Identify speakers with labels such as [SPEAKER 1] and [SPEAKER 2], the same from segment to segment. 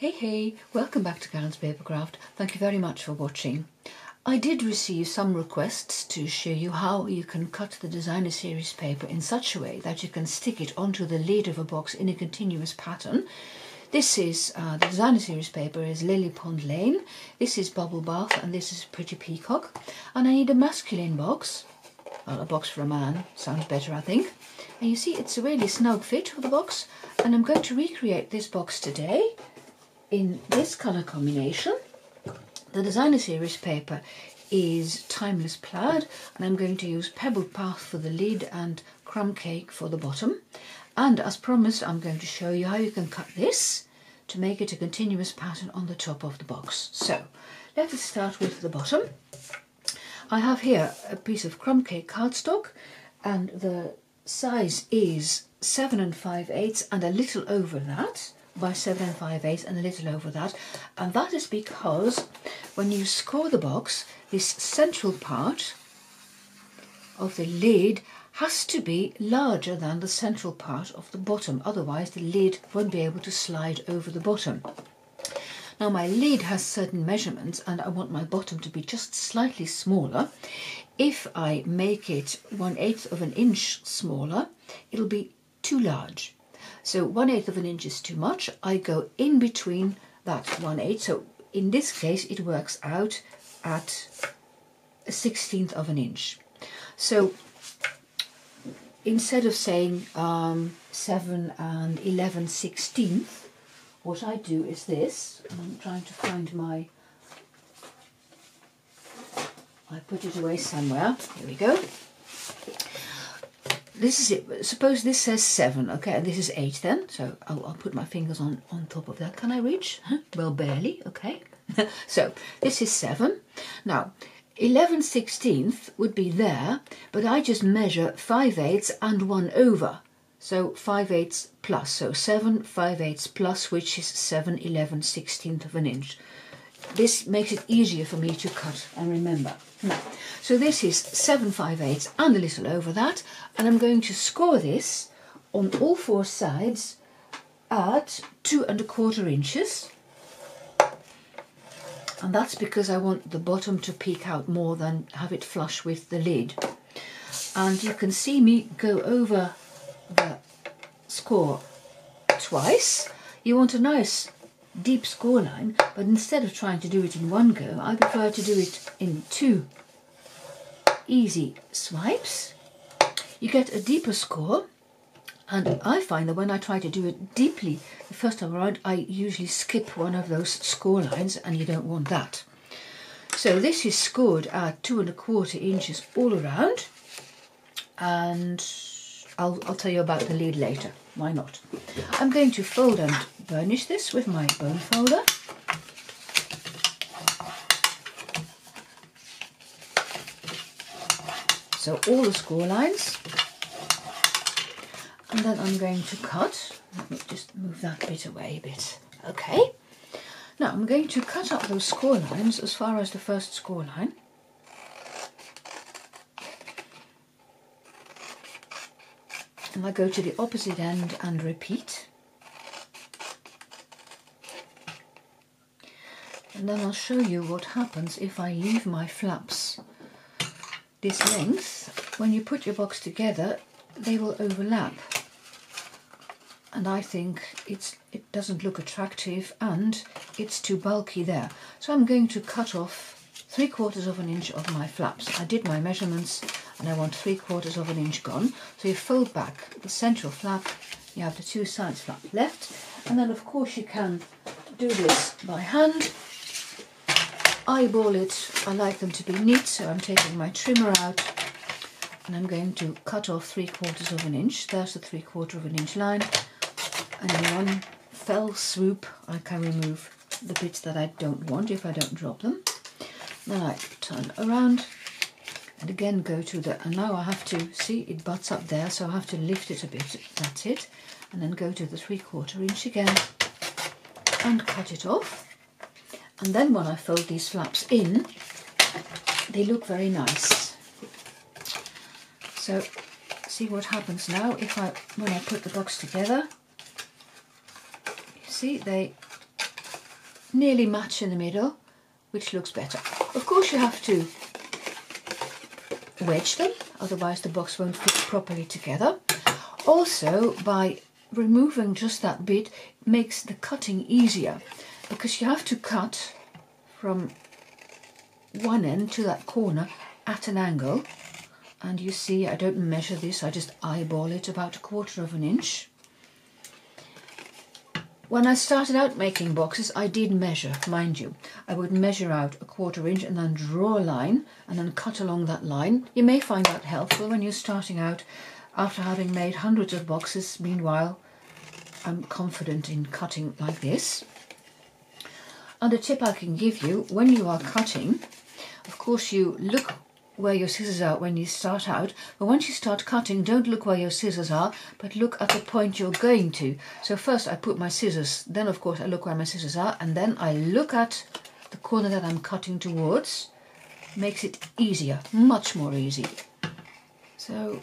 [SPEAKER 1] Hey, welcome back to Karen's Papercraft. Thank you very much for watching. I did receive some requests to show you how you can cut the designer series paper in such a way that you can stick it onto the lid of a box in a continuous pattern. This is, the designer series paper is Lily Pond Lane, this is Bubble Bath, and this is Pretty Peacock. And I need a masculine box, well, a box for a man, sounds better I think. And you see it's a really snug fit for the box, and I'm going to recreate this box today in this colour combination. The designer series paper is Timeless Plaid, and I'm going to use Pebbled Path for the lid and Crumb Cake for the bottom. And as promised, I'm going to show you how you can cut this to make it a continuous pattern on the top of the box. So let us start with the bottom. I have here a piece of Crumb Cake cardstock, and the size is 7 5/8 and a little over that, by 7 5/8 and a little over that, and that is because when you score the box, this central part of the lid has to be larger than the central part of the bottom, otherwise the lid won't be able to slide over the bottom. Now my lid has certain measurements and I want my bottom to be just slightly smaller. If I make it 1/8 of an inch smaller, it'll be too large. So 1/8 of an inch is too much. I go in between that 1/8. So in this case it works out at 1/16 of an inch. So instead of saying 7 and 11/16, what I do is this. I'm trying to find my... I put it away somewhere. Here we go. This is it. Suppose this says 7, okay, and this is 8 then. So I'll put my fingers on top of that. Can I reach? Well, barely, okay. So this is 7. Now, 11/16 would be there, but I just measure 5/8 and 1 over. So 5/8 plus, so 7 5/8 plus, which is 7 11/16 of an inch. This makes it easier for me to cut and remember. Now, so this is 7 5/8 and a little over that, and I'm going to score this on all 4 sides at 2 1/4 inches. And that's because I want the bottom to peek out more than have it flush with the lid. And you can see me go over the score twice. You want a nice deep score line, but instead of trying to do it in one go, I prefer to do it in 2 easy swipes. You get a deeper score, and I find that when I try to do it deeply the first time around, I usually skip one of those score lines, and you don't want that. So this is scored at 2 1/4 inches all around, and I'll tell you about the lid later. Why not? I'm going to fold and burnish this with my bone folder. So all the score lines. And then I'm going to cut. Let me just move that bit away a bit. Okay. Now I'm going to cut up those score lines as far as the first score line. And I go to the opposite end and repeat. And then I'll show you what happens if I leave my flaps this length. When you put your box together, they will overlap. And I think it doesn't look attractive and it's too bulky there. So I'm going to cut off 3/4 of an inch of my flaps. I did my measurements and I want 3/4 of an inch gone. So you fold back the central flap, you have the 2 sides flap left, and then of course you can do this by hand. Eyeball it. I like them to be neat, so I'm taking my trimmer out and I'm going to cut off 3/4 of an inch. There's the 3/4 of an inch line, and in one fell swoop I can remove the bits that I don't want if I don't drop them. Then I turn around and again go to the, and now I have to, see it butts up there, so I have to lift it a bit, that's it, and then go to the 3/4 inch again and cut it off. And then when I fold these flaps in, they look very nice. So see what happens now when I put the box together. You see, they nearly match in the middle, which looks better. Of course you have to wedge them, otherwise the box won't fit properly together. Also, by removing just that bit makes the cutting easier, because you have to cut from one end to that corner at an angle. And you see, I don't measure this, I just eyeball it about 1/4 of an inch. When I started out making boxes, I did measure, mind you. I would measure out 1/4 inch and then draw a line and then cut along that line. You may find that helpful when you're starting out after having made hundreds of boxes. Meanwhile, I'm confident in cutting like this. And a tip I can give you, when you are cutting, of course you look where your scissors are when you start out, but once you start cutting, don't look where your scissors are, but look at the point you're going to. So first I put my scissors, then of course I look where my scissors are, and then I look at the corner that I'm cutting towards. Makes it easier, much more easy. So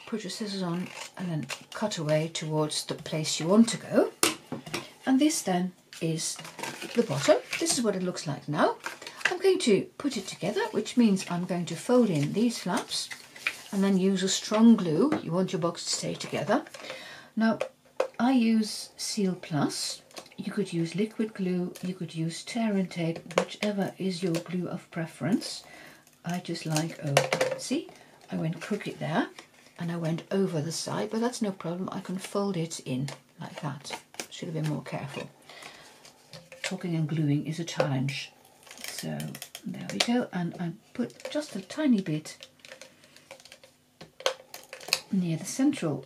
[SPEAKER 1] put your scissors on and then cut away towards the place you want to go. And this then is the bottom. This is what it looks like now. I'm going to put it together, which means I'm going to fold in these flaps and then use a strong glue. You want your box to stay together. Now, I use Seal Plus. You could use liquid glue, you could use tear and tape, whichever is your glue of preference. I just like, see, I went crooked there and I went over the side, but that's no problem. I can fold it in like that. Should have been more careful. Talking and gluing is a challenge. So there we go, and I put just a tiny bit near the central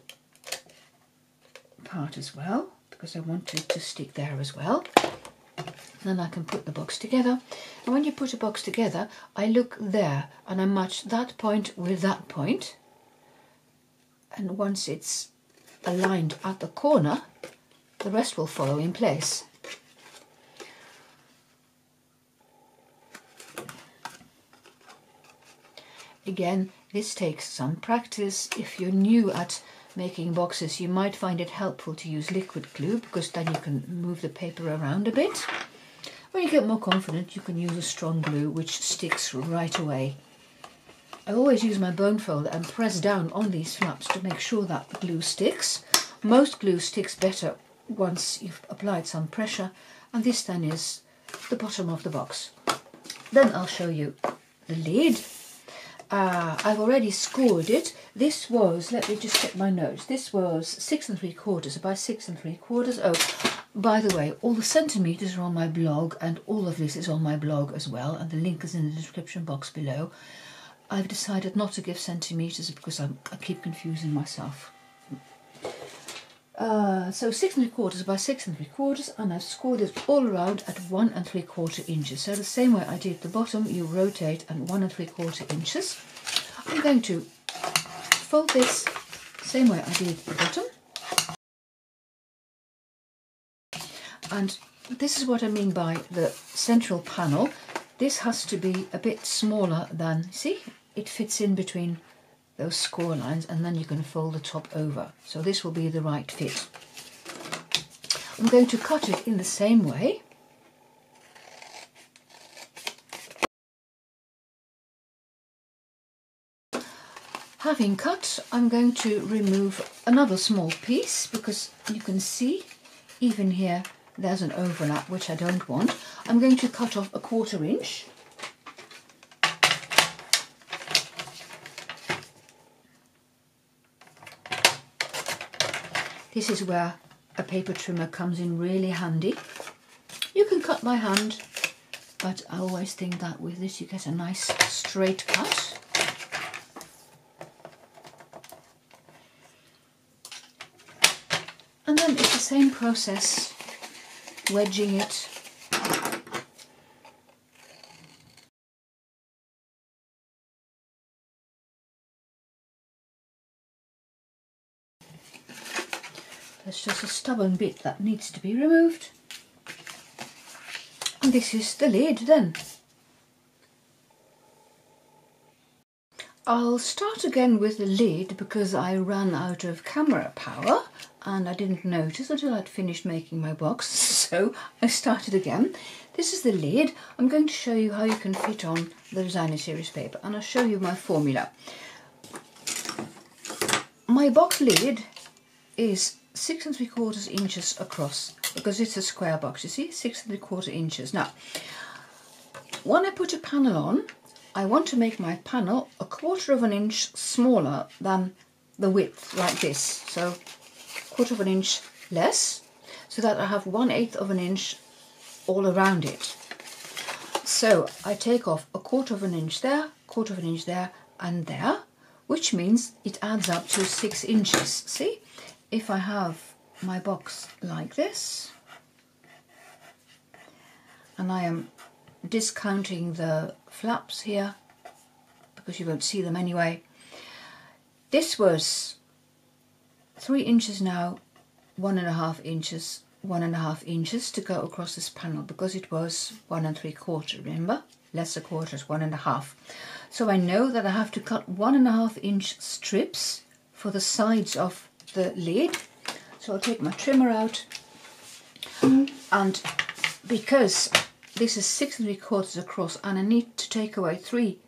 [SPEAKER 1] part as well, because I want it to stick there as well. Then I can put the box together. And when you put a box together, I look there and I match that point with that point. And once it's aligned at the corner, the rest will follow in place. Again, this takes some practice. If you're new at making boxes, you might find it helpful to use liquid glue, because then you can move the paper around a bit. When you get more confident, you can use a strong glue which sticks right away. I always use my bone folder and press down on these flaps to make sure that the glue sticks. Most glue sticks better once you've applied some pressure, and this then is the bottom of the box. Then I'll show you the lid. I've already scored it. This was, let me just check my notes, this was 6 3/4 by 6 3/4. Oh, by the way, all the centimetres are on my blog, and all of this is on my blog as well, and the link is in the description box below. I've decided not to give centimetres because I keep confusing myself. So 6 3/4 by 6 3/4, and I've scored it all around at 1 3/4 inches. So the same way I did the bottom, you rotate at 1 3/4 inches. I'm going to fold this same way I did the bottom. And this is what I mean by the central panel. This has to be a bit smaller than, see, it fits in between those score lines, and then you can fold the top over. So this will be the right fit. I'm going to cut it in the same way. Having cut, I'm going to remove another small piece, because you can see even here there's an overlap which I don't want. I'm going to cut off 1/4 inch. This is where a paper trimmer comes in really handy. You can cut by hand, but I always think that with this you get a nice straight cut. And then it's the same process, wedging it. There's just a stubborn bit that needs to be removed. And this is the lid then. I'll start again with the lid because I ran out of camera power and I didn't notice until I'd finished making my box, so I started again. This is the lid. I'm going to show you how you can fit on the designer series paper, and I'll show you my formula. My box lid is 6 3/4 inches across because it's a square box, you see, 6 3/4 inches. Now, when I put a panel on, I want to make my panel 1/4 inch smaller than the width, like this. So 1/4 inch less, so that I have 1/8 inch all around it. So I take off 1/4 inch there, 1/4 inch there and there, which means it adds up to 6 inches. See, if I have my box like this, and I am discounting the flaps here because you won't see them anyway. This was 3 inches now, 1.5 inches, 1.5 inches to go across this panel because it was 1 3/4, remember? Less a quarter is 1.5. So I know that I have to cut 1.5 inch strips for the sides of the lid. So I'll take my trimmer out, and because this is 6 3/4 across and I need to take away 3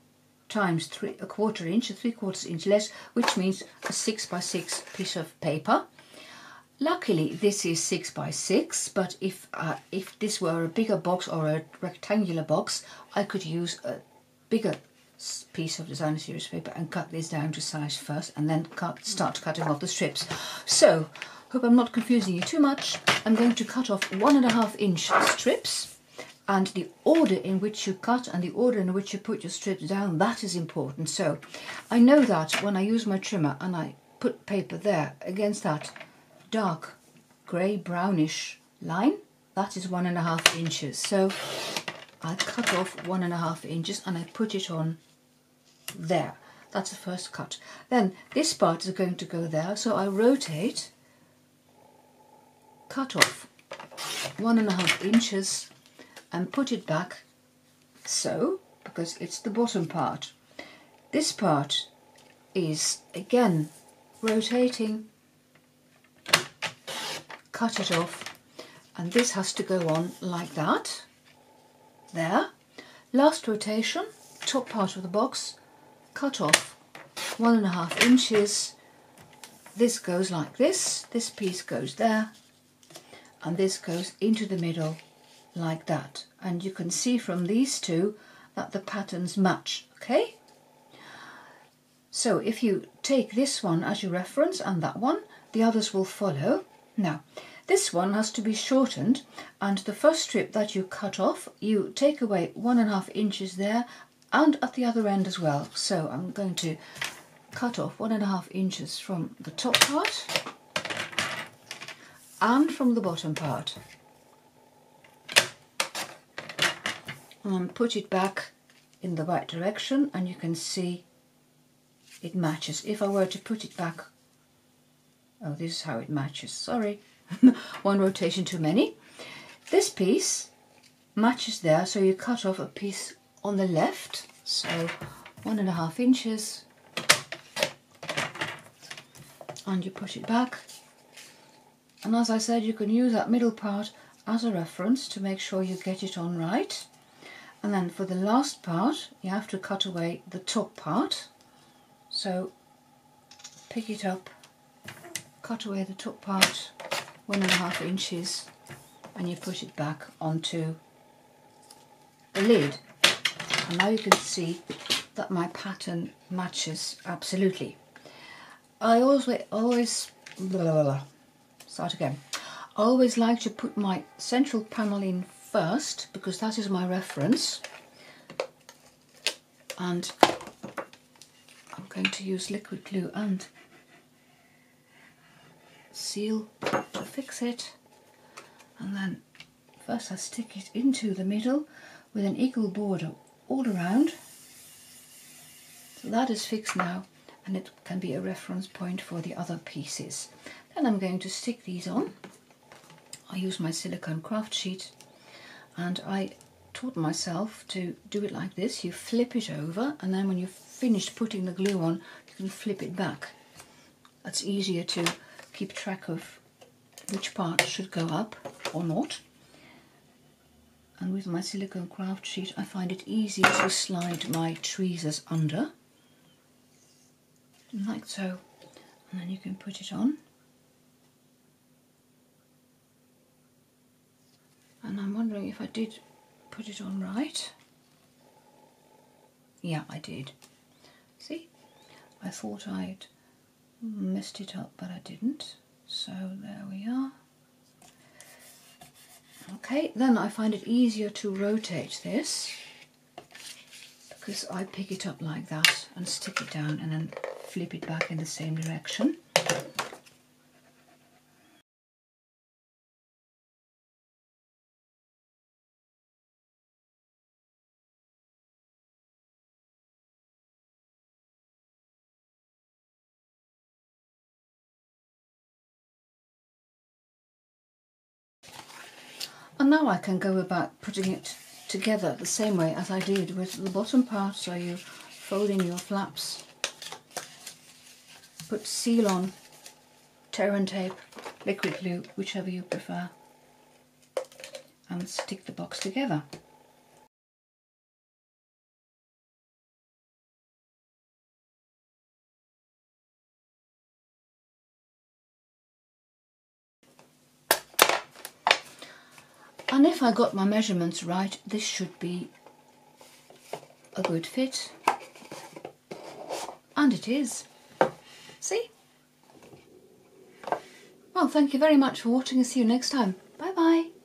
[SPEAKER 1] times 1/4 inch, 3/4 inch less, which means a 6 by 6 piece of paper. Luckily this is 6 by 6, but if this were a bigger box or a rectangular box, I could use a bigger piece of designer series paper and cut this down to size first and then start cutting off the strips. So, hope I'm not confusing you too much. I'm going to cut off 1.5 inch strips, and the order in which you cut and the order in which you put your strips down, that is important. So I know that when I use my trimmer and I put paper there against that dark grey brownish line, that is 1.5 inches. So I cut off 1.5 inches and I put it on there. That's the first cut. Then this part is going to go there, so I rotate, cut off 1.5 inches and put it back so, because it's the bottom part. This part is again rotating, cut it off, and this has to go on like that. There. Last rotation, top part of the box, cut off 1.5 inches. This goes like this piece goes there, and this goes into the middle like that. And you can see from these two that the patterns match, okay? So if you take this one as your reference and that one, the others will follow. Now, this one has to be shortened, and the first strip that you cut off, you take away 1.5 inches there and at the other end as well. So I'm going to cut off 1.5 inches from the top part and from the bottom part, and put it back in the right direction, and you can see it matches. If I were to put it back, oh, this is how it matches, sorry. One rotation too many. This piece matches there, so you cut off a piece on the left, so 1.5 inches, and you put it back. And as I said, you can use that middle part as a reference to make sure you get it on right. And then for the last part, you have to cut away the top part. So pick it up, cut away the top part, 1.5 inches, and you put it back onto the lid. And now you can see that my pattern matches absolutely. I always start again. I always like to put my central panel in first because that is my reference, and I'm going to use liquid glue and seal to fix it. And then first I stick it into the middle with an equal border all around. So that is fixed now, and it can be a reference point for the other pieces. Then I'm going to stick these on. I use my silicone craft sheet and I taught myself to do it like this. You flip it over, and then when you've finished putting the glue on, you can flip it back. That's easier to keep track of which part should go up or not. And with my silicone craft sheet, I find it easy to slide my tweezers under, like so, and then you can put it on. And I'm wondering if I did put it on right. Yeah, I did. See? I thought I'd messed it up, but I didn't. So there we are. Okay, then I find it easier to rotate this because I pick it up like that and stick it down and then flip it back in the same direction. And now I can go about putting it together the same way as I did with the bottom part. So you fold in your flaps, put seal on, tear and tape, liquid glue, whichever you prefer, and stick the box together. And if I got my measurements right, this should be a good fit. And it is. See? Well, thank you very much for watching and see you next time. Bye bye.